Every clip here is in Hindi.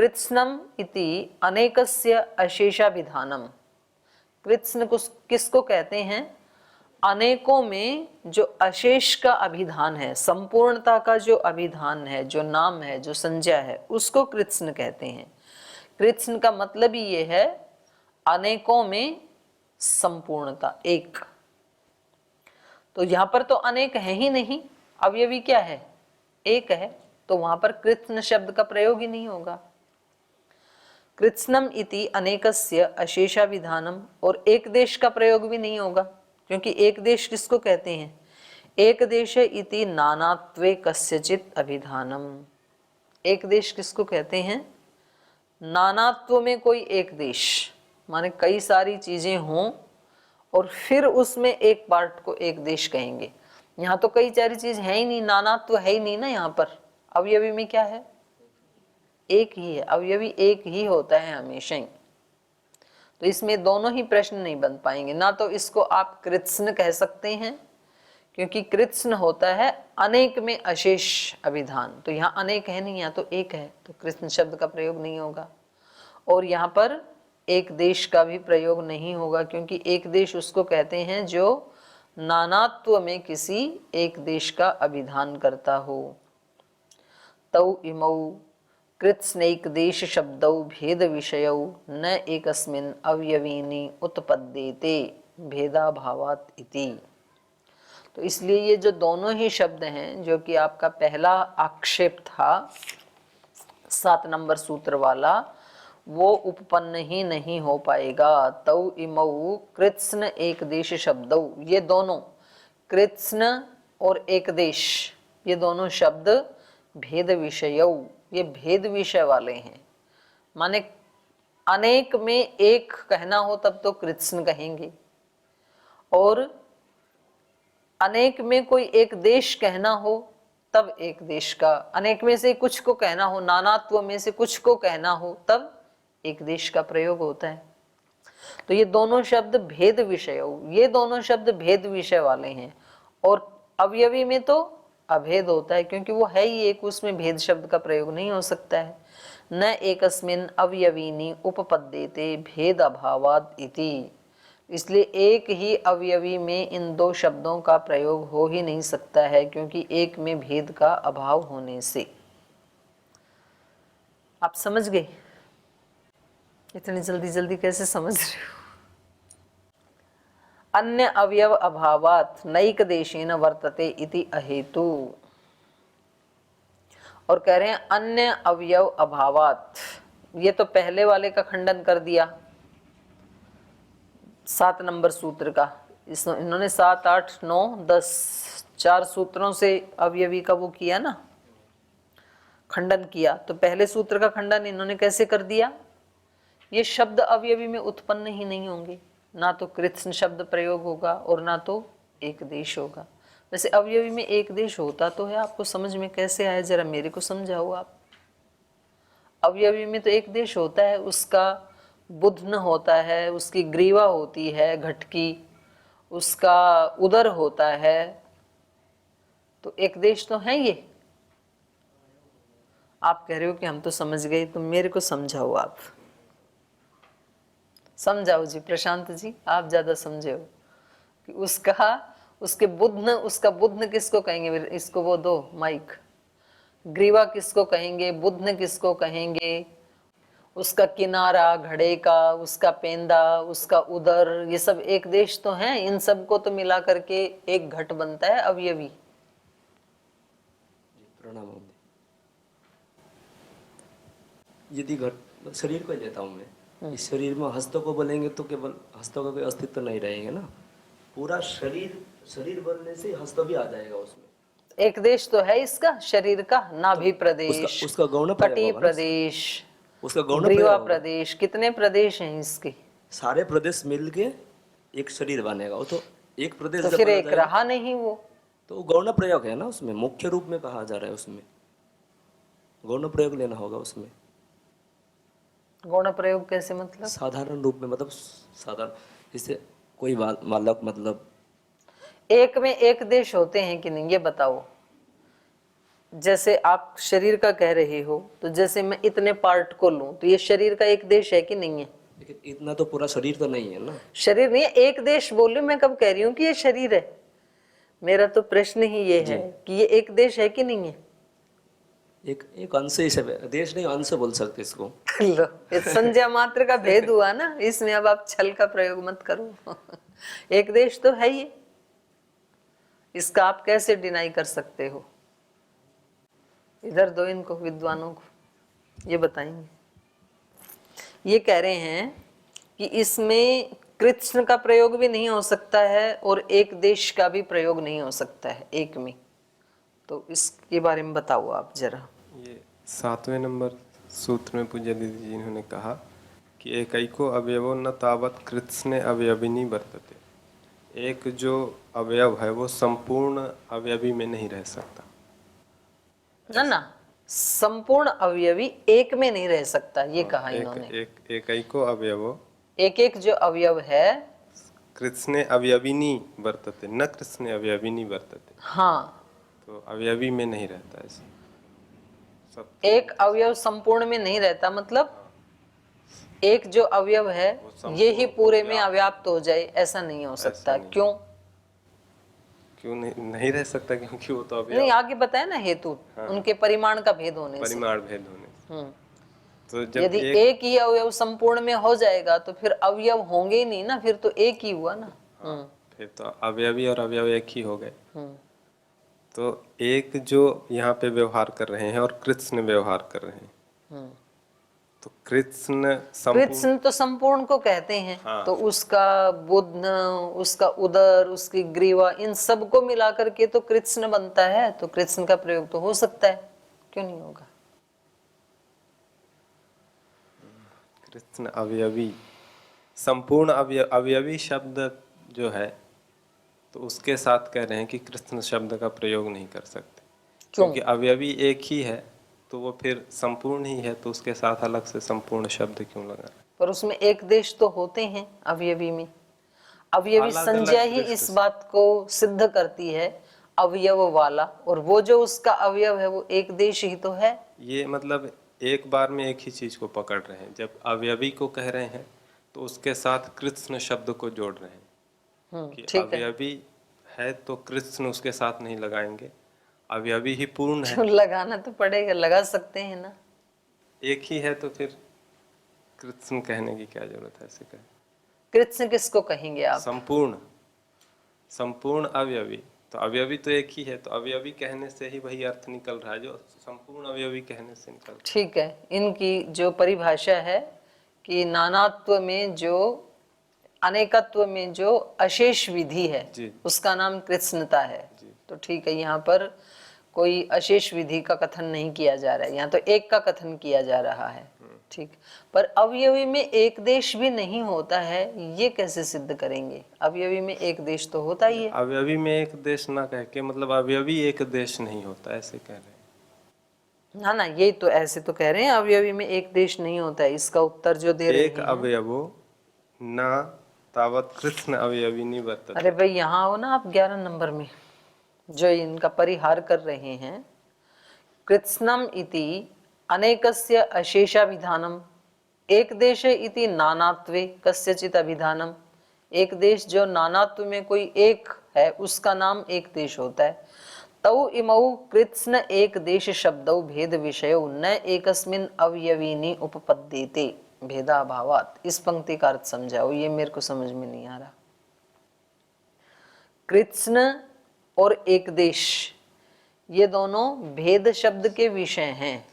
कृत्स्नम इति अनेकस्य अशेषाभिधानम। कृत्स्न किसको कहते हैं? अनेकों में जो अशेष का अभिधान है, संपूर्णता का जो अभिधान है, जो नाम है, जो संज्ञा है, उसको कृत्स्न कहते हैं। कृत्स्न का मतलब ही ये है अनेकों में संपूर्णता, एक। तो यहां पर तो अनेक है ही नहीं, अवयवी क्या है? एक है, तो वहां पर कृत्स्न शब्द का प्रयोग ही नहीं होगा। कृत्स्नम इति अनेकस्य अशेषाभिधानम, और एक देश का प्रयोग भी नहीं होगा, क्योंकि एक देश किसको कहते हैं? एक देश इति नानात्वे कस्यचित अभिधानम। एक देश किसको कहते हैं? नानात्व में कोई एक देश, माने कई सारी चीजें हों और फिर उसमें एक पार्ट को एक देश कहेंगे। यहाँ तो कई सारी चीज है ही नहीं, नानात्व है ही नहीं ना। यहाँ पर अवयवी में क्या है? एक ही है, अवयवी एक ही होता है हमेशा ही। तो इसमें दोनों ही प्रश्न नहीं बन पाएंगे। ना तो इसको आप कृत्स्न कह सकते हैं, क्योंकि कृत्स्न होता है अनेक में अशेष अभिधान, तो यहाँ अनेक है नहीं, यहाँ तो एक है, तो कृत्स्न शब्द का प्रयोग नहीं होगा। और यहाँ पर एक देश का भी प्रयोग नहीं होगा, क्योंकि एक देश उसको कहते हैं जो नानात्व में किसी एक देश का अभिधान करता हो। तौ इमौ कृत्स्नैक देश शब्दौ भेद विषयौ न एकस्मिन् अवयवीनि उत्पद्येते भेदाभावात् इति। तो इसलिए ये जो दोनों ही शब्द हैं, जो कि आपका पहला आक्षेप था 7 नंबर सूत्र वाला, वो उपपन्न ही नहीं हो पाएगा। तौ इमौ कृत्स्न एक देश शब्दौ, ये दोनों कृत्स्न और एक देश, ये दोनों शब्द भेद विषयौ, ये भेद विषय वाले हैं। माने अनेक में एक कहना हो तब तो कृत्स्न कहेंगे, और अनेक में कोई एक देश कहना हो तब एक देश का, अनेक में से कुछ को कहना हो, नानात्व में से कुछ को कहना हो तब एक देश का प्रयोग होता है। तो ये दोनों शब्द भेद विषय, ये दोनों शब्द भेद विषय वाले हैं। और अवयवी में तो अभेद होता है, क्योंकि वो है ही एक, उसमें भेद शब्द का प्रयोग नहीं हो सकता है। न एकस्मिन् अवयवीनि उपपद्येते भेद अभावात् इति। इसलिए एक ही अवयवी में इन दो शब्दों का प्रयोग हो ही नहीं सकता है, क्योंकि एक में भेद का अभाव होने से। आप समझ गए? इतनी जल्दी जल्दी कैसे समझ रहे हो? अन्य अवयव अभावात् नैक देशेन वर्तते इति अहेतु। और कह रहे हैं अन्य अवयव अभावात्, ये तो पहले वाले का खंडन कर दिया 7 नंबर सूत्र का। इन्होंने 7, 8, 9, 10 4 सूत्रों से अवयवी का वो किया ना, खंडन किया। तो पहले सूत्र का खंडन इन्होंने कैसे कर दिया? ये शब्द अवयवी में उत्पन्न ही नहीं होंगे, ना तो कृत्स्न शब्द प्रयोग होगा और ना तो एक देश होगा। वैसे अवयवी में एक देश होता तो है, आपको समझ में कैसे आया? जरा मेरे को समझाओ आप। अवयवी में तो एक देश होता है, उसका बुध्न होता है, उसकी ग्रीवा होती है घटकी, उसका उदर होता है, तो एक देश तो है ये। आप कह रहे हो कि हम तो समझ गए, तो मेरे को समझाओ आप। समझाओ जी प्रशांत जी, आप ज्यादा समझे हो कि उसके बुध्न, उसका बुध्न किसको कहेंगे? इसको वो दो माइक। ग्रीवा किसको कहेंगे? बुध्न किसको कहेंगे? उसका किनारा घड़े का, उसका पेंदा, उसका उदर, ये सब एक देश तो हैं। इन सब को तो मिला करके एक घट बनता है अवयवी। प्रणाम। यदि घट शरीर को लेता हूँ मैं, इस शरीर में हस्तों को बोलेंगे तो केवल हस्तों का कोई अस्तित्व नहीं रहेंगे ना, पूरा शरीर बनने से हस्त भी आ जाएगा उसमें। एक देश तो है इसका शरीर का, नाभि प्रदेश, उसका गौण कटी प्रदेश, उसका गौण ग्रीवा प्रदेश, कितने प्रदेश हैं इसके? सारे प्रदेश मिलके एक शरीर बनेगा। वो तो एक प्रदेश तो फिर एक रहा नहीं वो, तो गौण प्रयोग है ना उसमें, मुख्य रूप में कहा जा रहा है, उसमें गौण प्रयोग लेना होगा उसमें। गौण प्रयोग कैसे मतलब? साधारण रूप में, मतलब साधारण, जैसे कोई बालक, मतलब एक में एक देश होते हैं कि नहीं, ये बताओ। जैसे आप शरीर का कह रहे हो, तो जैसे मैं इतने पार्ट को लूं तो ये शरीर का एक देश है कि नहीं है? लेकिन इतना तो पूरा शरीर तो नहीं है ना। शरीर नहीं है, एक देश बोल रही हूं मैं, कब कह रही हूँ कि ये शरीर है? मेरा तो प्रश्न ही ये है कि ये एक देश है कि नहीं है? एक एक अंश ही सब है, देश नहीं अंश बोल सकते इसको। लो, ये संज्ञा मात्र का भेद हुआ ना, इसमें अब आप छल का प्रयोग मत करो। एक देश तो है ही, इसका आप कैसे डिनाई कर सकते हो? इधर दो इनको, विद्वानों को, ये बताएंगे। ये कह रहे हैं कि इसमें कृष्ण का प्रयोग भी नहीं हो सकता है और एक देश का भी प्रयोग नहीं हो सकता है एक में। तो इसके बारे में बताओ आप जरा। ये 7वें नंबर सूत्र में पूज्य दीदी जी इन्होंने कहा कि एकैको अवयवो न तावत कृत्स्ने अवयविनी वर्तते। एक जो अवयव है वो संपूर्ण अवयवी में नहीं रह सकता। ना ना, संपूर्ण अवयवी एक में नहीं रह सकता, ये कहा इन्होंने। एकैको अवयवो, एक एक जो अवयव है, कृत्स्ने अवयविनी वर्तते, न कृत्स्ने अवयविनी वर्तते। हाँ, तो अवयवी में नहीं रहता ऐसे सब। एक अवयव संपूर्ण में नहीं रहता, मतलब एक जो अवयव है ये ही पूरे में अव्याप्त हो जाए, ऐसा नहीं हो सकता। नहीं। क्यों? क्यों नहीं रह सकता? क्योंकि वो तो नहीं, आगे बताया ना हेतु, उनके परिमाण का भेद होने से। परिमाण भेद होने से। तो जब यदि एक ही अवयव संपूर्ण में हो जाएगा तो फिर अवयव होंगे ही नहीं ना, फिर तो एक ही हुआ ना। फिर तो अवयवी और अवयव एक ही हो गए। तो एक जो यहाँ पे व्यवहार कर रहे हैं और कृष्ण व्यवहार कर रहे हैं, तो कृष्ण तो संपूर्ण को कहते हैं। हाँ। तो उसका बुद्ध, उसका उदर, उसकी ग्रीवा, इन सब को मिला करके तो कृष्ण बनता है। तो कृष्ण का प्रयोग तो हो सकता है, क्यों नहीं होगा? कृष्ण अवयवी, संपूर्ण अवयवी शब्द जो है, तो उसके साथ कह रहे हैं कि कृष्ण शब्द का प्रयोग नहीं कर सकते। क्योंकि अवयवी एक ही है तो वो फिर संपूर्ण ही है, तो उसके साथ अलग से संपूर्ण शब्द क्यों लगा? पर उसमें एक देश तो होते हैं अवयवी में। अवयवी संज्ञा ही इस बात को सिद्ध करती है, अवयव वाला, और वो जो उसका अवयव है वो एक देश ही तो है। ये मतलब एक बार में एक ही चीज को पकड़ रहे हैं। जब अवयवी को कह रहे हैं तो उसके साथ कृष्ण शब्द को जोड़ रहे हैं कि अवयवी है तो कृष्ण उसके साथ नहीं लगाएंगे, अवयवी ही पूर्ण है। लगाना तो पड़ेगा, लगा सकते हैं ना। एक ही है तो फिर कृष्ण कहने की क्या जरूरत है? ऐसे कहे कृष्ण किसको कहेंगे आप? संपूर्ण अवयवी। तो अवयवी तो एक ही है, तो अवयवी कहने से ही वही अर्थ निकल रहा है जो संपूर्ण अवयवी कहने से निकल रहा है। ठीक है, इनकी जो परिभाषा है कि नानात्व में जो, अनेकत्व में जो अशेष विधि है उसका नाम कृष्णता है। तो ठीक है, यहाँ पर कोई अशेष विधि का कथन नहीं किया जा रहा है, यहाँ तो एक का कथन किया जा रहा है। ठीक, पर अवयवी में एक देश भी नहीं होता है, ये कैसे सिद्ध करेंगे? अवयवी में एक देश तो होता ही है। अवयवी में एक देश ना कह के मतलब अवयवी एक देश नहीं होता, ऐसे कह रहे हैं। ना ना, ये तो ऐसे तो कह रहे हैं अवयवी में एक देश नहीं होता है। इसका उत्तर जो दे रहे हैं, एक अवयवो ना तावत कृष्ण अवयवी नहीं वर्तते। अरे भाई यहाँ हो ना आप 11 नंबर में, जो इनका परिहार कर रहे हैं। कृत्स्नम इति अनेकस्य अशेषाभिधानम, एक देश इति नानात्वे कस्यचित अभिधानम। एक देश जो नानात्व में कोई एक है उसका नाम एक देश होता है। तौ इमौ कृत्स्न एक देश शब्दौ भेद विषयो न एकस्मिन् अवयवीनि उपपद्येते भेदाभावात्। इस पंक्ति का अर्थ समझाओ, ये मेरे को समझ में नहीं आ रहा। कृत्स्न और एक देश ये दोनों भेद शब्द के विषय हैं,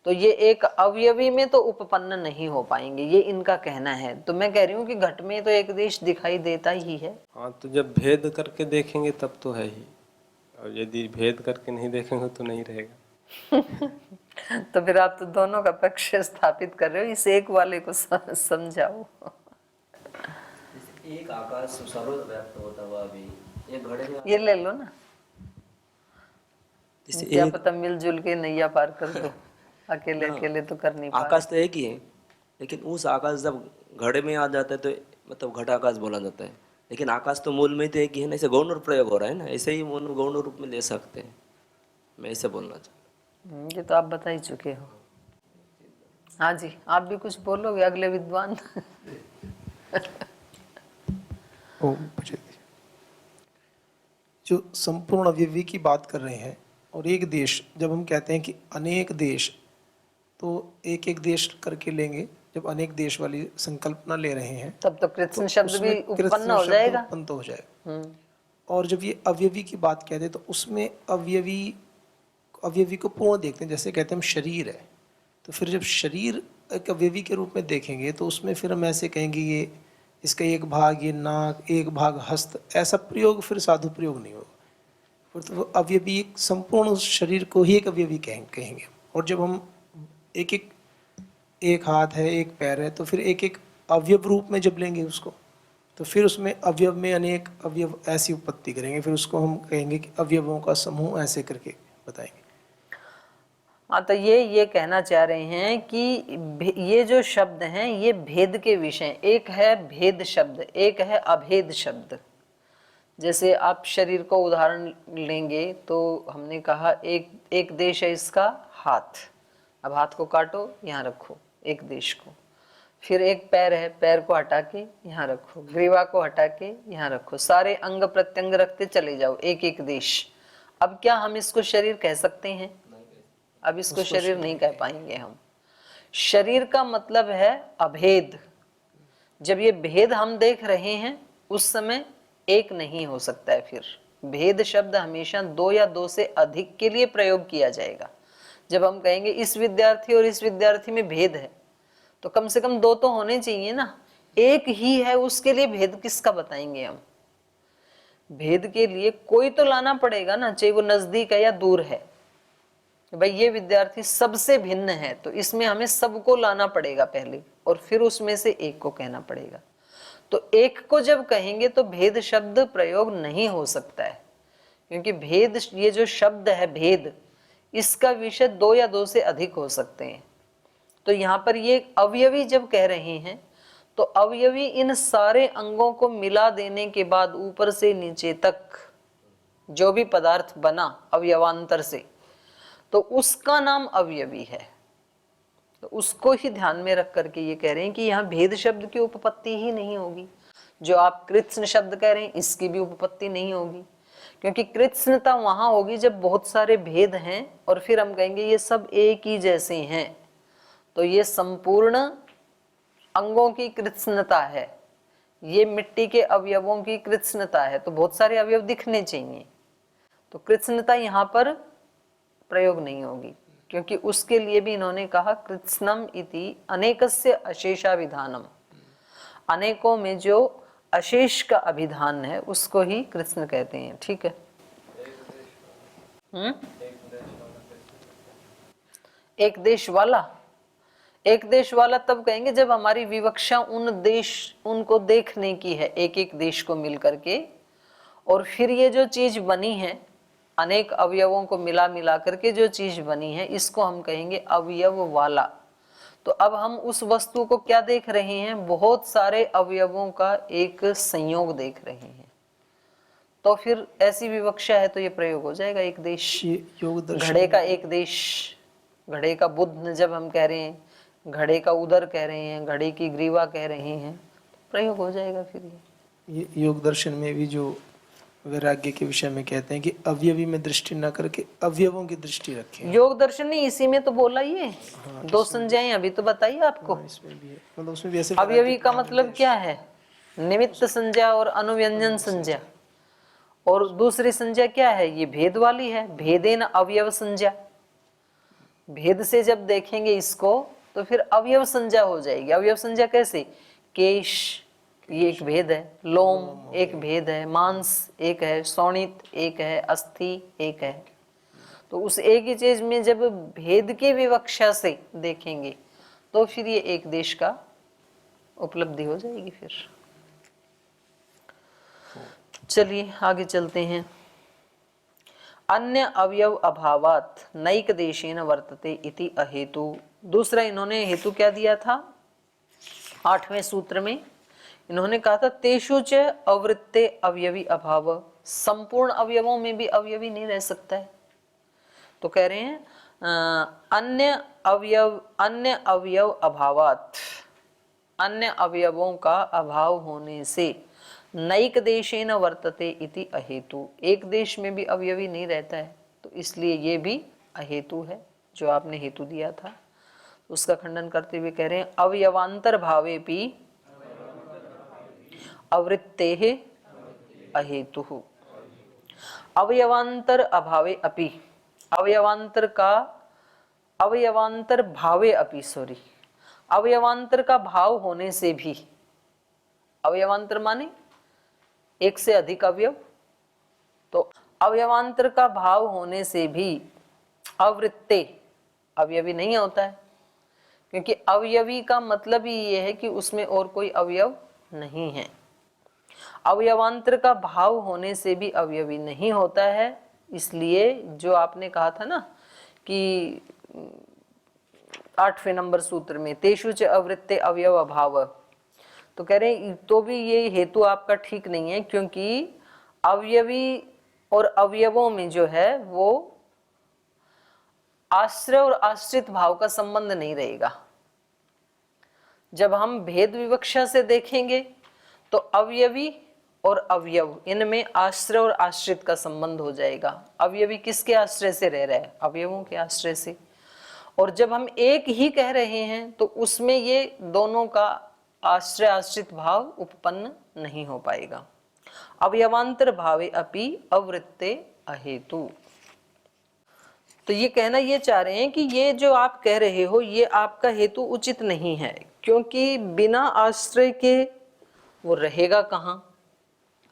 तो ये एक अवयवी में तो उपपन्न नहीं हो पाएंगे, ये इनका कहना है। तो मैं कह रही हूँ कि घट में तो एक देश दिखाई देता ही है। हाँ, तो जब भेद करके देखेंगे तब तो है ही, और यदि भेद करके नहीं देखेंगे तो नहीं रहेगा। तो फिर आप तो दोनों का पक्ष स्थापित कर रहे हो, इस एक वाले को समझाओ। एक आकाश सर्वव्याप्त होता हुआ भी एक घड़े में, ये ले लो ना, क्या पता मिलजुल के नैया पार कर दो। अकेले अकेले तो कर नहीं पाए। आकाश तो एक ही है, लेकिन उस आकाश जब घड़े में आ जाता है तो मतलब घट आकाश बोला जाता है। लेकिन आकाश तो मूल में तो एक ही है ना, ऐसे गौण रूप प्रयोग हो रहा है ना, ऐसे ही गौण रूप में ले सकते हैं। मैं ऐसे बोलना चाहता ये तो आप बता ही चुके हो। हाँ जी, आप भी कुछ बोलोगे अगले विद्वान? ओम प्रचलित। जो संपूर्ण अवयवी की बात कर रहे हैं, और एक देश, जब हम कहते हैं कि अनेक देश, तो एक एक देश करके लेंगे। जब अनेक देश वाली संकल्पना ले रहे हैं तब तो कृत्स्न शब्द उसमें भी कृत्स्न उत्पन्न हो शब्द जाएगा। उत्पन्न तो हो जाएगा। और जब ये अवयवी की बात कहते हैं तो उसमें अवयवी को पूर्ण देखते हैं। जैसे कहते हैं हम शरीर है, तो फिर जब शरीर एक अवयवी के रूप में देखेंगे तो उसमें फिर हम ऐसे कहेंगे ये इसका एक भाग ये नाक, एक भाग हस्त, ऐसा प्रयोग फिर साधु प्रयोग नहीं होगा। फिर तो वो अवयवी एक संपूर्ण उस शरीर को ही एक अवयवी कहेंगे। और जब हम एक हाथ है, एक पैर है, तो फिर एक एक अवयव रूप में जब लेंगे उसको, तो फिर उसमें अवयव में अनेक अवयव ऐसी उत्पत्ति करेंगे। फिर उसको हम कहेंगे कि अवयवों का समूह, ऐसे करके बताएंगे। हाँ, तो ये कहना चाह रहे हैं कि ये जो शब्द हैं ये भेद के विषय, एक है भेद शब्द, एक है अभेद शब्द। जैसे आप शरीर को उदाहरण लेंगे तो हमने कहा एक देश है इसका हाथ। अब हाथ को काटो, यहाँ रखो एक देश को। फिर एक पैर है, पैर को हटा के यहाँ रखो, ग्रीवा को हटा के यहाँ रखो, सारे अंग प्रत्यंग रखते चले जाओ, एक एक देश। अब क्या हम इसको शरीर कह सकते हैं? अब इसको शरीर नहीं कह पाएंगे हम। शरीर का मतलब है अभेद। जब ये भेद हम देख रहे हैं उस समय एक नहीं हो सकता है। फिर भेद शब्द हमेशा दो या दो से अधिक के लिए प्रयोग किया जाएगा। जब हम कहेंगे इस विद्यार्थी और इस विद्यार्थी में भेद है, तो कम से कम दो तो होने चाहिए ना। एक ही है, उसके लिए भेद किसका बताएंगे हम? भेद के लिए कोई तो लाना पड़ेगा ना, चाहे वो नजदीक है या दूर है। भाई ये विद्यार्थी सबसे भिन्न है, तो इसमें हमें सबको लाना पड़ेगा पहले, और फिर उसमें से एक को कहना पड़ेगा। तो एक को जब कहेंगे तो भेद शब्द प्रयोग नहीं हो सकता है, क्योंकि भेद, ये जो शब्द है भेद, इसका विषय दो या दो से अधिक हो सकते हैं। तो यहाँ पर ये अवयवी जब कह रहे हैं तो अवयवी इन सारे अंगों को मिला देने के बाद ऊपर से नीचे तक जो भी पदार्थ बना अवयवांतर से, तो उसका नाम अवयवी है। तो उसको ही ध्यान में रख करके ये कह रहे हैं कि यहाँ भेद शब्द की उपपत्ति ही नहीं होगी। जो आप कृत्स्न शब्द कह रहे हैं इसकी भी उपपत्ति नहीं होगी, क्योंकि कृत्स्नता वहां होगी जब बहुत सारे भेद हैं और फिर हम कहेंगे ये सब एक ही जैसे हैं। तो ये संपूर्ण अंगों की कृत्स्नता है, ये मिट्टी के अवयवों की कृत्स्नता है, तो बहुत सारे अवयव दिखने चाहिए। तो कृत्स्नता यहाँ पर प्रयोग नहीं होगी, क्योंकि उसके लिए भी इन्होंने कहा कृत्स्नम इति अनेकस्य अशेषाभिधानम। अनेकों में जो अशेष का अभिधान है उसको ही कृत्स्न कहते हैं। ठीक है। एक देश वाला, एक देश वाला तब कहेंगे जब हमारी विवक्षा उनको देखने की है, एक एक देश को मिल करके, और फिर ये जो चीज बनी है अनेक अवयवों को मिला मिला करके जो चीज बनी है, इसको हम कहेंगे अवयव वाला। तो अब हम उस वस्तु को क्या देख रहे हैं? बहुत सारे अवयवों का एक संयोग देख रहे हैं। तो फिर ऐसी विवक्षा है तो ये प्रयोग हो जाएगा एक देश। घड़े का एक देश, घड़े का बुद्ध जब हम कह रहे हैं, घड़े का उदर कह रहे हैं, घड़े की ग्रीवा कह रहे हैं, प्रयोग हो जाएगा फिर ये योग दर्शन में भी जो वैराग्य के विषय में कहते हैं कि अवयवी में दृष्टि न करके अवयवों की दृष्टि रखें। योग दर्शन ने इसी में तो बोला ये। हाँ, दो संज्ञाएं अभी तो बताइए आपको। हाँ, इसमें भी है, मतलब उसमें भी ऐसे अवयवी का मतलब क्या है? निमित्त संज्ञा और अनुव्यंजन संज्ञा। और दूसरी संज्ञा क्या है? ये भेद वाली है, भेदेन अवयव संज्ञा। भेद से जब देखेंगे इसको तो फिर अवयव संज्ञा हो जाएगी। अवयव संज्ञा कैसे? केश ये एक भेद है, लोम एक भेद है, मांस एक है, शोणित एक है, अस्थि एक है। तो उस एक ही चीज में जब भेद की विवक्षा से देखेंगे तो फिर ये एक देश का उपलब्धि हो जाएगी। फिर चलिए आगे चलते हैं। अन्य अवयव अभावात नैक देशेन वर्तते इति अहेतु। दूसरा इन्होंने हेतु क्या दिया था? 8वें सूत्र में इन्होंने कहा था तेषु च अवृत्ते अवयवी अभाव। संपूर्ण अवयवों में भी अवयवी नहीं रह सकता है। तो कह रहे हैं अन्य अवयव अभावात, अन्य अवयवों का अभाव होने से नैक देशेन वर्तते इति अहेतु, एक देश में भी अवयवी नहीं रहता है, तो इसलिए ये भी अहेतु है जो आपने हेतु दिया था। उसका खंडन करते हुए कह रहे हैं अवयवांतर भावे भी अवृत्तेः अहेतुः, अवयवांतर अभावे अपि, अवयवांतर भावे अपि, अवयवांतर का भाव होने से भी, अवयवांतर माने एक से अधिक अवयव, तो अवयवांतर का भाव होने से भी अवृत्ते, अवयवी नहीं होता है, क्योंकि अवयवी का मतलब ही ये है कि उसमें और कोई अवयव नहीं है। अवयवांतर का भाव होने से भी अवयवी नहीं होता है, इसलिए जो आपने कहा था ना कि 8वें नंबर सूत्र में तेषु च अवृत्ते अवयव अभाव, तो कह रहे हैं तो भी ये हेतु आपका ठीक नहीं है, क्योंकि अवयवी और अवयवों में जो है वो आश्रय और आश्रित भाव का संबंध नहीं रहेगा। जब हम भेद विवक्षा से देखेंगे तो अवयवी और अवयव, इनमें आश्रय और आश्रित का संबंध हो जाएगा। अवयवी किसके आश्रय से रह रहा है? अवयवों के आश्रय से। और जब हम एक ही कह रहे हैं तो उसमें ये दोनों का आश्रय आश्रित भाव उत्पन्न नहीं हो पाएगा। अवयवांतर भावे अपि अवृत्ते अहेतु, तो ये कहना ये चाह रहे हैं कि ये जो आप कह रहे हो ये आपका हेतु उचित नहीं है, क्योंकि बिना आश्रय के वो रहेगा कहाँ?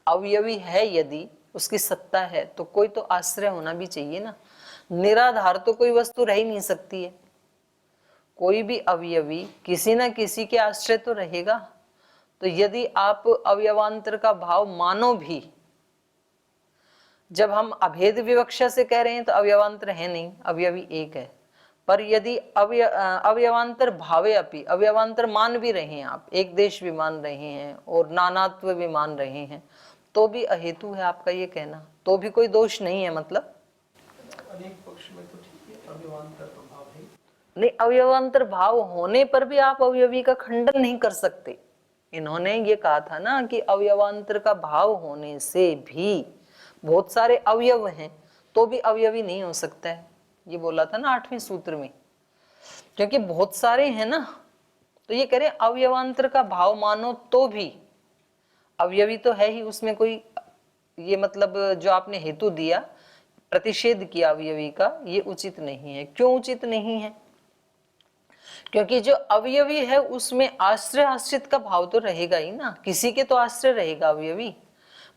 अवयवी है, यदि उसकी सत्ता है तो कोई तो आश्रय होना भी चाहिए ना। निराधार तो कोई वस्तु रह ही नहीं सकती है, कोई भी अवयवी किसी ना किसी के आश्रय तो रहेगा। तो यदि आप अवयवांतर का भाव मानो भी, जब हम अभेद विवक्षा से कह रहे हैं तो अवयवांतर है नहीं, अवयवी एक है। पर यदि अवयवांतर भावे अपि, अवयवांतर मान भी रहे हैं आप, एक देश भी मान रहे हैं और नानात्व भी मान रहे हैं, तो भी अहेतु है आपका ये कहना, तो भी कोई दोष नहीं है। मतलब अनेक पक्ष में तो ठीक है, अवयवांतर प्रभाव है नहीं, अवयवांतर भाव होने पर भी आप अवयवी का खंडन नहीं कर सकते। इन्होंने ये कहा था ना कि अवयवांतर का भाव होने से भी बहुत सारे अवयव हैं तो भी अवयवी नहीं हो सकता है, ये बोला था ना 8वें सूत्र में, क्योंकि बहुत सारे हैं ना। तो ये कह रहे अवयवांतर का भाव मानो तो भी अवयवी तो है ही, उसमें कोई ये मतलब जो आपने हेतु दिया, प्रतिषेध किया अवयवी का, ये उचित नहीं है। क्यों उचित नहीं है? क्योंकि जो अवयवी है उसमें आश्रय आश्रित का भाव तो रहेगा ही ना, किसी के तो आश्रय रहेगा अवयवी।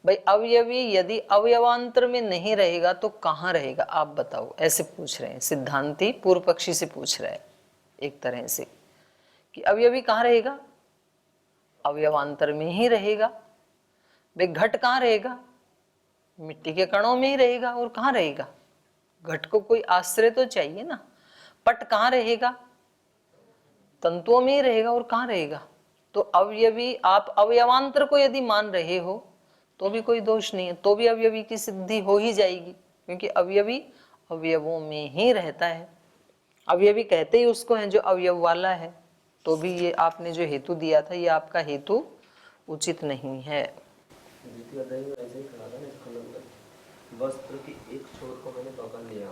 भाई अवयवी यदि अवयवांतर में नहीं रहेगा तो कहाँ रहेगा आप बताओ? ऐसे पूछ रहे हैं सिद्धांती, पूर्व पक्षी से पूछ रहा है एक तरह से कि अवयवी कहाँ रहेगा? अवयवांतर में ही रहेगा। भाई घट कहाँ रहेगा? मिट्टी के कणों में ही रहेगा, और कहाँ रहेगा? घट को कोई आश्रय तो चाहिए ना। पट कहाँ रहेगा? तंतुओं में ही रहेगा, और कहाँ रहेगा? तो अवयवी, आप अवयवांतर को यदि मान रहे हो तो भी कोई दोष नहीं है, तो भी अवयवी की सिद्धि हो ही जाएगी, क्योंकि अवयवी अवयवों में ही रहता है। अवयवी कहते ही उसको है जो अवयव वाला है। तो भी ये आपने जो हेतु दिया था ये आपका हेतु उचित नहीं है। द्वितीय अध्याय में ऐसे ही कहा था ना, खंडन करके वस्त्र की एक छोर को मैंने पकड़ लिया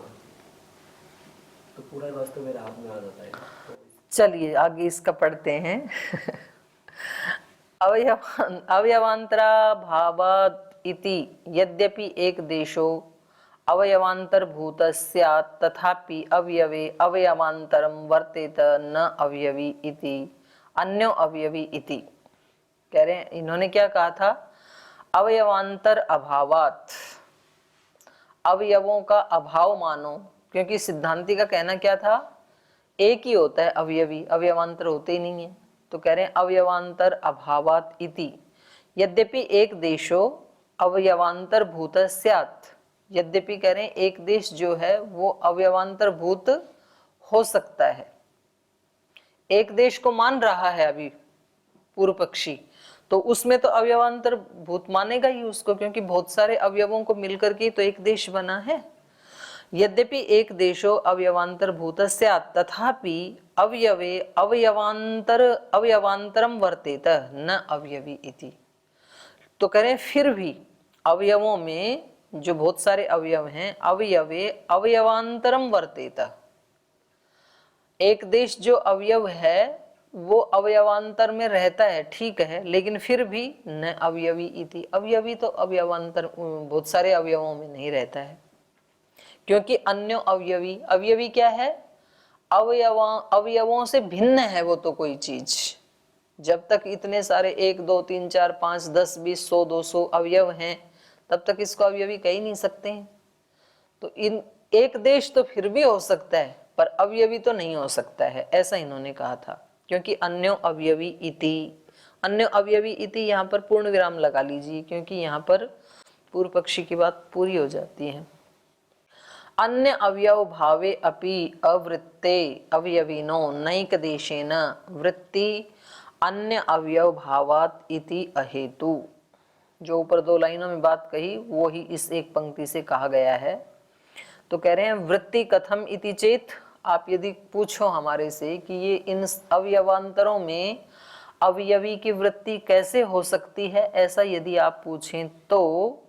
तो पूरा वस्त्र मेरे हाथ में आ जाता है। चलिए आगे इसका पढ़ते हैं। अवयवांतरा भावात् इति यद्यपि एक देशो अवयवांतर भूत स्यात् तथापि अवयवे अवयवांतरम वर्तेत न अवयवी इति अन्यो अवयवी इति। कह रहे हैं इन्होंने क्या कहा था? अवयवांतर अभावात्, अवयवों का अभाव मानो, क्योंकि सिद्धांति का कहना क्या था? एक ही होता है अवयवी, अवयवांतर होते ही नहीं है। तो कह रहे हैं अवयवांतर अभावात् इति यद्यपि एक देशो अवयवांतर भूत स्यात्, यद्यपि कह रहे हैं एक देश जो है वो अवयवांतर भूत हो सकता है। एक देश को मान रहा है अभी पूर्व पक्षी, तो उसमें तो अवयवांतर भूत मानेगा ही उसको, क्योंकि बहुत सारे अवयवों को मिलकर के तो एक देश बना है। यद्यपि एक देशो अवयवांतर भूत स्यात् तथापि अवयवे अवयवांतरम वर्तेत न अवयवी इति। तो करें फिर भी अवयवों में जो बहुत सारे अवयव हैं, अवयवे अवयवांतरम वर्तेत, एक देश जो अवयव है वो अवयवांतर में रहता है, ठीक है, लेकिन फिर भी न अवयवी इति, अवयवी तो अवयवांतर बहुत सारे अवयवों में नहीं रहता है, क्योंकि अन्य अवयवी, अवयवी क्या है, अवयवों से भिन्न है वो तो कोई चीज। जब तक इतने सारे 1 2 3 4 5 10 20 100 200 अवयव हैं तब तक इसको अवयवी कह ही नहीं सकते हैं। तो इन एक देश तो फिर भी हो सकता है पर अवयवी तो नहीं हो सकता है, ऐसा इन्होंने कहा था, क्योंकि अन्यो अवयवी इति, अन्य अवयवी इति यहाँ पर पूर्ण विराम लगा लीजिए, क्योंकि यहाँ पर पूर्व पक्षी की बात पूरी हो जाती है। अन्य अवयव भावे अपि अवृत्ते अवयविनो नैक देशेन वृत्ति अन्य अवयव भावात इति अहेतु। जो ऊपर 2 लाइनों में बात कही वो ही इस एक पंक्ति से कहा गया है। तो कह रहे हैं वृत्ति कथम इति चेत, आप यदि पूछो हमारे से कि ये इन अवयवांतरों में अवयवी की वृत्ति कैसे हो सकती है, ऐसा यदि आप पूछें तो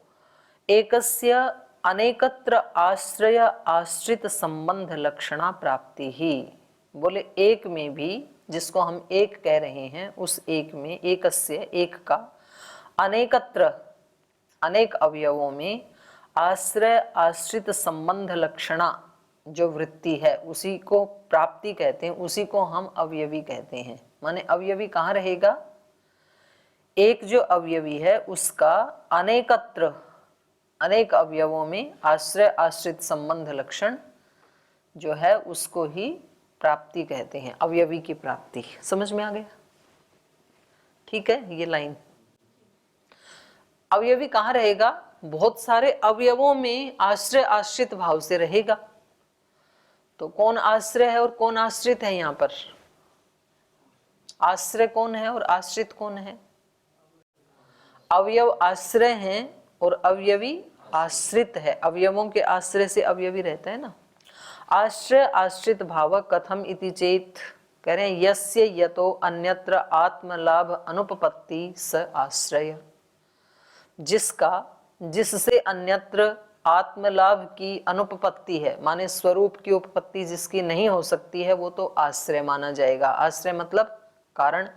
एकस्य अनेकत्र आश्रय आश्रित संबंध लक्षणा प्राप्ति ही, बोले एक में भी, जिसको हम एक कह रहे हैं, उस एक में, एकस्य एक का, अनेकत्र अनेक अवयवों में आश्रय आश्रित संबंध लक्षणा जो वृत्ति है उसी को प्राप्ति कहते हैं, उसी को हम अवयवी कहते हैं। माने अवयवी कहाँ रहेगा, एक जो अवयवी है उसका अनेकत्र अनेक अवयवों में आश्रय आश्रित संबंध लक्षण जो है उसको ही प्राप्ति कहते हैं, अवयवी की प्राप्ति। समझ में आ गया? ठीक है, ये लाइन अवयवी कहाँ रहेगा, बहुत सारे अवयवों में आश्रय आश्रित भाव से रहेगा। तो कौन आश्रय है और कौन आश्रित है, यहाँ पर आश्रय कौन है और आश्रित कौन है? अवयव आश्रय हैं और अवयवी आश्रित है, अवयवों के आश्रय से अवयवी रहता है ना। आश्रय आश्रित भाव कथम इति चेत, कह रहे हैं यस्य यतो अन्यत्र आत्मलाभ अनुपपत्ति स आश्रय, जिससे अन्यत्र आत्मलाभ की अनुपपत्ति है, माने स्वरूप की उपपत्ति जिसकी नहीं हो सकती है, वो तो आश्रय माना जाएगा। आश्रय मतलब कारण।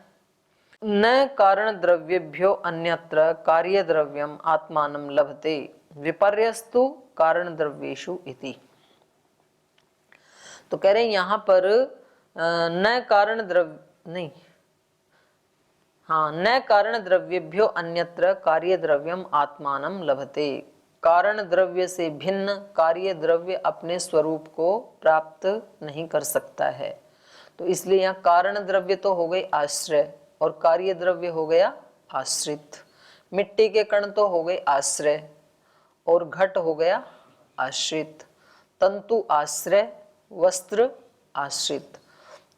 न कारण द्रव्येभ्यो अन्यत्र कार्य द्रव्यम आत्मानं लभते विपर्यस्तु कारण द्रव्येषु इति। तो कह रहे हैं यहाँ पर न कारण द्रव्य नहीं, हाँ, न कारण द्रव्येभ्यो अन्यत्र कार्य द्रव्यम आत्मानं लभते, कारण द्रव्य से भिन्न कार्य द्रव्य अपने स्वरूप को प्राप्त नहीं कर सकता है। तो इसलिए यहाँ कारण द्रव्य तो हो गई आश्रय और कार्य द्रव्य हो गया आश्रित। मिट्टी के कण तो हो गए आश्रय और घट हो गया आश्रित, तंतु आश्रय, वस्त्र आश्रित।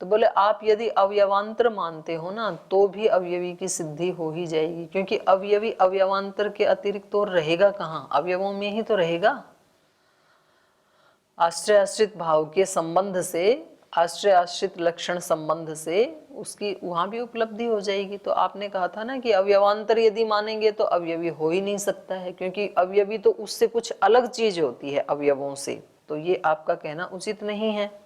तो बोले आप यदि अवयवांतर मानते हो ना तो भी अवयवी की सिद्धि हो ही जाएगी, क्योंकि अवयवी अवयवांतर के अतिरिक्त तो रहेगा कहाँ, अवयवों में ही तो रहेगा। आश्रय आश्रित भाव के संबंध से, आश्रय आश्रित लक्षण संबंध से उसकी वहां भी उपलब्धि हो जाएगी। तो आपने कहा था ना कि अवयवांतर यदि मानेंगे तो अवयवी हो ही नहीं सकता है, क्योंकि अवयवी तो उससे कुछ अलग चीज होती है अवयवों से। तो ये आपका कहना उचित नहीं है।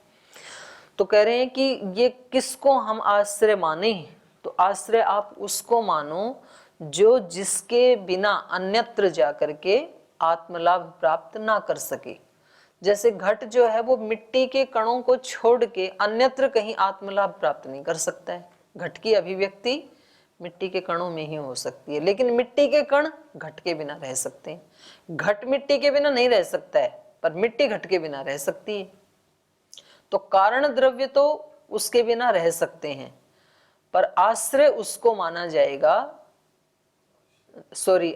तो कह रहे हैं कि ये किसको हम आश्रय माने, तो आश्रय आप उसको मानो जो जिसके बिना अन्यत्र जाकर के आत्मलाभ प्राप्त ना कर सके। जैसे घट जो है वो मिट्टी के कणों को छोड़ के अन्यत्र कहीं आत्मलाभ प्राप्त नहीं कर सकता है। घट की अभिव्यक्ति मिट्टी के कणों में ही हो सकती है, लेकिन मिट्टी के कण घट के बिना रह सकते हैं। घट मिट्टी के बिना नहीं रह सकता है, पर मिट्टी घट के बिना रह सकती है। तो कारण द्रव्य तो उसके बिना रह सकते हैं, पर आश्रय उसको माना जाएगा,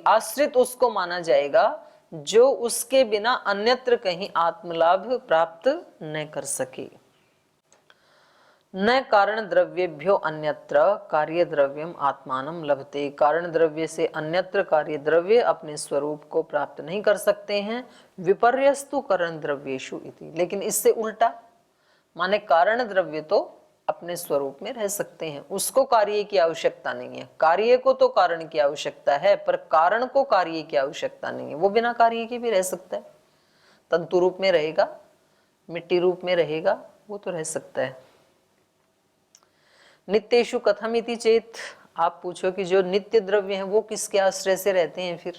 आश्रित उसको माना जाएगा जो उसके बिना अन्यत्र कहीं आत्मलाभ प्राप्त न कर सके। न कारण द्रव्येभ्यो अन्यत्र कार्य द्रव्यम आत्मानं लभते। कारण द्रव्य से अन्यत्र कार्य द्रव्य अपने स्वरूप को प्राप्त नहीं कर सकते हैं। विपर्यस्तु कारण द्रव्येषु इति, लेकिन इससे उल्टा, माने कारण द्रव्य तो अपने स्वरूप में रह सकते हैं, उसको कार्य की आवश्यकता नहीं है। कार्य को तो कारण की आवश्यकता है, पर कारण को कार्य की आवश्यकता नहीं है। वो बिना कार्य के भी रह सकता है, तंतु रूप में रहेगा, मिट्टी रूप में रहेगा, वो तो रह सकता है। नित्येषु कथम इति चेत, आप पूछो कि जो नित्य द्रव्य हैं वो किसके आश्रय से रहते हैं। फिर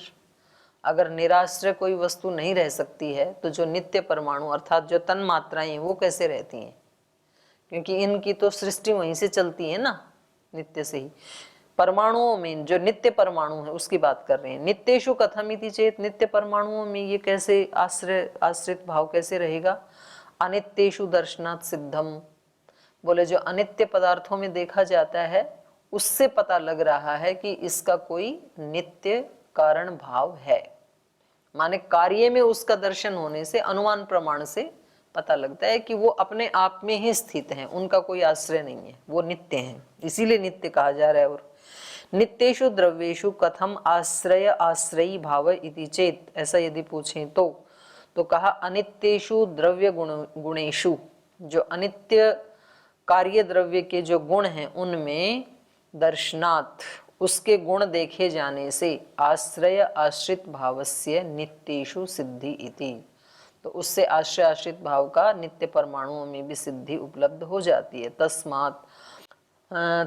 अगर निराश्रय कोई वस्तु नहीं रह सकती है तो जो नित्य परमाणु अर्थात जो तन मात्राएं हैं वो कैसे रहती हैं, क्योंकि इनकी तो सृष्टि वहीं से चलती है ना, नित्य से ही। परमाणुओं में जो नित्य परमाणु है उसकी बात कर रहे हैं। नित्येषु कथम इति चेत, नित्य परमाणुओं में ये कैसे आश्रित भाव कैसे रहेगा। अनित्येषु दर्शनात् सिद्धम, बोले जो अनित्य पदार्थों में देखा जाता है उससे पता लग रहा है कि इसका कोई नित्य कारण भाव है। माने कार्य में उसका दर्शन होने से अनुमान प्रमाण से पता लगता है कि वो अपने आप में ही स्थित हैं, उनका कोई आश्रय नहीं है, वो नित्य हैं, इसीलिए नित्य कहा जा रहा है। और नित्येषु द्रव्येषु कथम आश्रय आश्रयी भाव इति चेत, ऐसा यदि पूछें तो कहा अनित्येषु द्रव्य गुणेषु, जो अनित्य कार्य द्रव्य के जो गुण हैं उनमें दर्शनात्, उसके गुण देखे जाने से आश्रय आश्रित भावस्य नित्येषु सिद्धि इति, तो उससे आश्रय आश्रित भाव का नित्य परमाणुओं में भी सिद्धि उपलब्ध हो जाती है।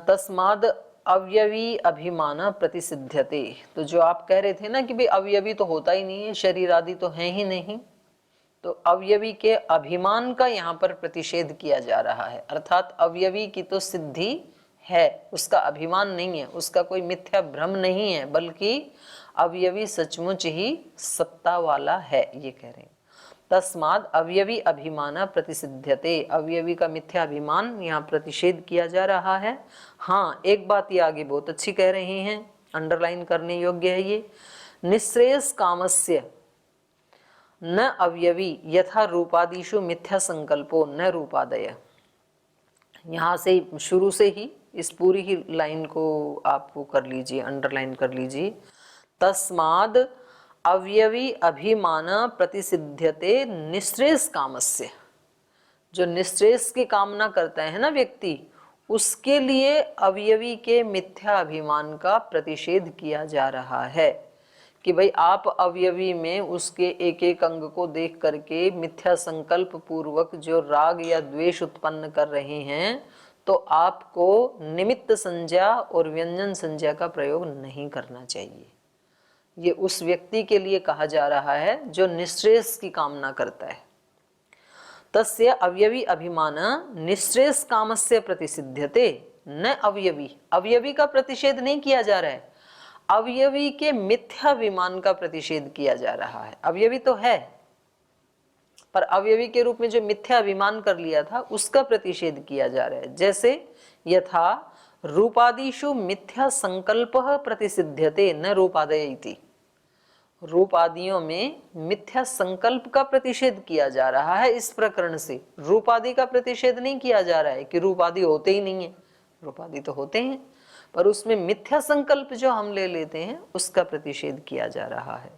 तस्माद अवयवी अभिमान प्रतिसिध्यते, तो जो आप कह रहे थे ना कि भाई अवयवी तो होता ही नहीं है, शरीर आदि तो है ही नहीं, तो अवयवी के अभिमान का यहाँ पर प्रतिषेध किया जा रहा है। अर्थात अवयवी की तो सिद्धि है, उसका अभिमान नहीं है, उसका कोई मिथ्या भ्रम नहीं है, बल्कि अवयवी सचमुच ही सत्ता वाला है, ये कह रहे हैं। तस्माद अवयवी अभिमान प्रतिसिध्यते, अवयवी का मिथ्या अभिमान यहाँ प्रतिषेध किया जा रहा है। हाँ, एक बात ये आगे बहुत अच्छी कह रहे हैं, अंडरलाइन करने योग्य है ये। निःश्रेयस कामस्य न अवयवी यथा रूपादिषु मिथ्या संकल्पो न रूपादय। यहाँ से शुरू से ही इस पूरी ही लाइन को आप वो कर लीजिए, अंडरलाइन कर लीजिए। तस्माद अवयवी अभिमान प्रतिसिध्यते निःश्रेयस कामस्य, जो निःश्रेयस की कामना करता है ना व्यक्ति, उसके लिए अवयवी के मिथ्या अभिमान का प्रतिषेध किया जा रहा है कि भाई आप अवयवी में उसके एक एक अंग को देख करके मिथ्या संकल्प पूर्वक जो राग या द्वेष उत्पन्न कर रहे हैं, तो आपको निमित्त संज्ञा और व्यंजन संज्ञा का प्रयोग नहीं करना चाहिए। ये उस व्यक्ति के लिए कहा जा रहा है जो निःश्रेयस की कामना करता है। तस्य अवयवी अभिमान निःश्रेयस कामस्य प्रतिसिध्यते न अवयवी, अवयवी का प्रतिषेध नहीं किया जा रहा है, अवयवी के मिथ्या अभिमान का प्रतिषेध किया जा रहा है। अवयवी तो है, पर अवयवी के रूप में जो मिथ्या अभिमान कर लिया था उसका प्रतिषेध किया जा रहा है। जैसे यथा रूपादिषु मिथ्या संकल्प प्रतिसिध्यते न रूपादय इति, रूप आदियों में मिथ्या संकल्प का प्रतिषेध किया जा रहा है। इस प्रकरण से रूपादि का प्रतिषेध नहीं किया जा रहा है कि रूपादि होते ही नहीं है, रूपादि तो होते हैं, पर उसमें मिथ्या संकल्प जो हम ले लेते हैं उसका प्रतिषेध किया जा रहा है।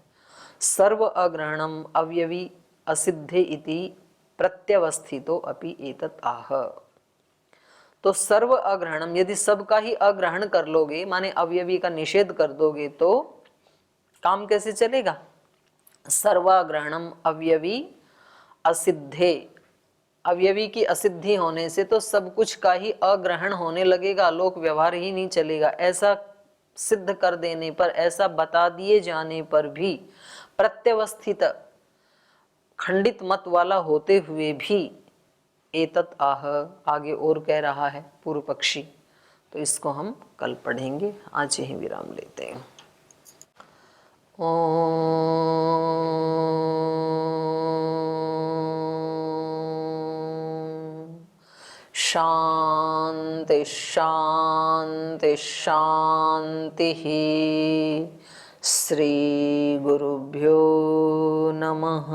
सर्व अग्रहणम अवयवी असिद्धे इति प्रत्यवस्थितो अपि एतत् आह, तो सर्व अग्रहणम, यदि सबका ही अग्रहण कर लोगे, माने अवयवी का निषेध कर दोगे, तो काम कैसे चलेगा। सर्वाग्रहणम अवयवी असिद्धे, अवयवी की असिद्धि होने से तो सब कुछ का ही अग्रहण होने लगेगा, लोक व्यवहार ही नहीं चलेगा। ऐसा सिद्ध कर देने पर, ऐसा बता दिए जाने पर भी, प्रत्यवस्थित खंडित मत वाला होते हुए भी, एतत् आह, आगे और कह रहा है पूर्व पक्षी, तो इसको हम कल पढ़ेंगे। आज यहीं विराम लेते हैं। शांति शांति शांति। श्री गुरुभ्यो नमः।